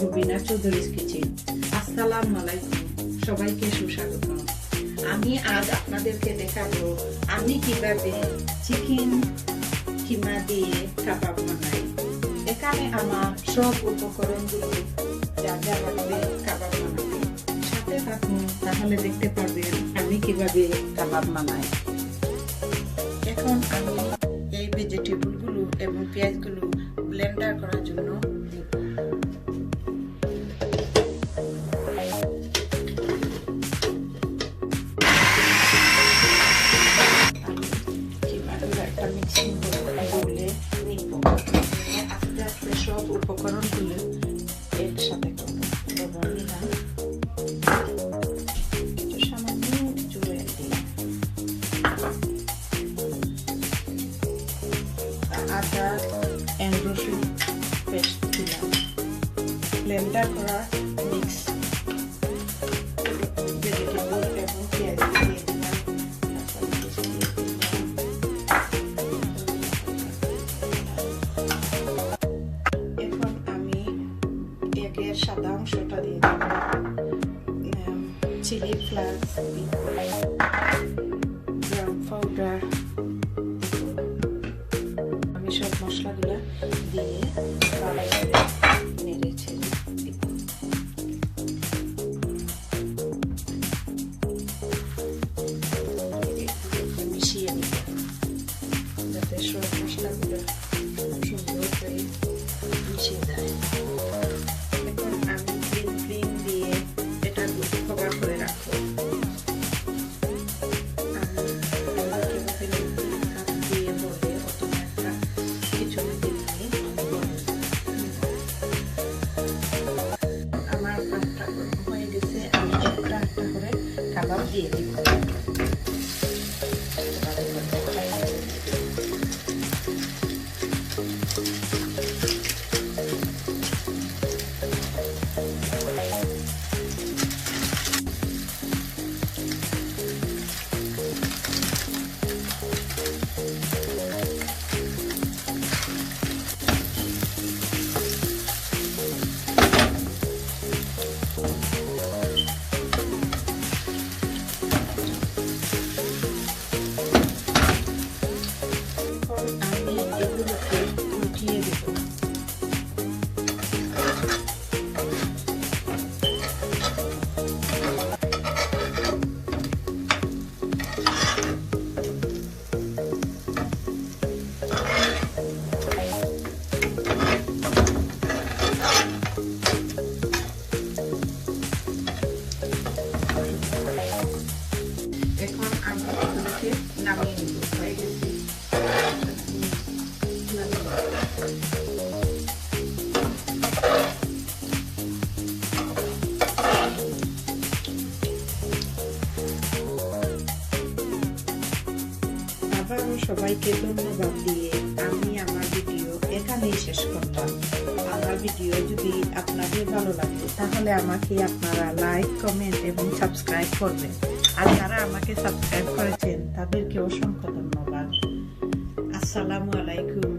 রুবিনা চৌধুরীর কিচেন। আসসালামু আলাইকুম, সবাইকে সুস্বাগত। আমি আজ আপনাদেরকে দেখাবো আমি কিভাবে চিকেন কিমা দিয়ে কাবাব বানাই। এখানে আমার সব উপকরণগুলো যা যা লাগবে কাবাব বানাতে, সাথে থাকুন, তাহলে দেখতে পারবেন আমি কিভাবে কাবাব বানাই। এখন আমি এই ভেজিটেবলগুলো এবং পেঁয়াজগুলো ব্লেন্ডার করার জন্য একটা মিক্সিং বলে নিব। আস্তে আস্তে সব উপকরণগুলো একসাথে করবো। লবণ দিলাম, একটু সামান্য জোয়ান দিলাম, আদা এন্ড রসুন পেস্ট দিলাম, ব্লেন্ডার করা মিক্স ভেজিটেবল এবং পেঁয়াজ দিয়ে দিলাম। এখন আমি এগের সাদা অংশটা দিয়ে দিলাম, চিলি ফ্লেক্স, ব্রাউন পাউডার, আমি সব মশলাগুলো দিয়ে নেড়ে ছেড়ে দিব। মিশিয়ে নিব যাতে সব মশলাগুলো সুন্দর করে মিশে যায়। এখন আমি ক্লিন দিয়ে এটা কভার করে রাখবো। আমার পাঁচটা হয়ে গেছে, আমি একটা একটা করে কাবাব দিয়ে দিব। এখন আমি এগুলোকে নামিয়ে নিব। হয়ে গেছে, আবারও সবাইকে ধন্যবাদ দিয়ে আমি আমার ভিডিও এখানেই শেষ করলাম। আমার ভিডিও যদি আপনাদের ভালো লাগে তাহলে আমাকে আপনারা লাইক, কমেন্ট এবং সাবস্ক্রাইব করবেন। আর যারা আমাকে সাবস্ক্রাইব করেছেন তাদেরকে অসংখ্য ধন্যবাদ। আসসালামু আলাইকুম।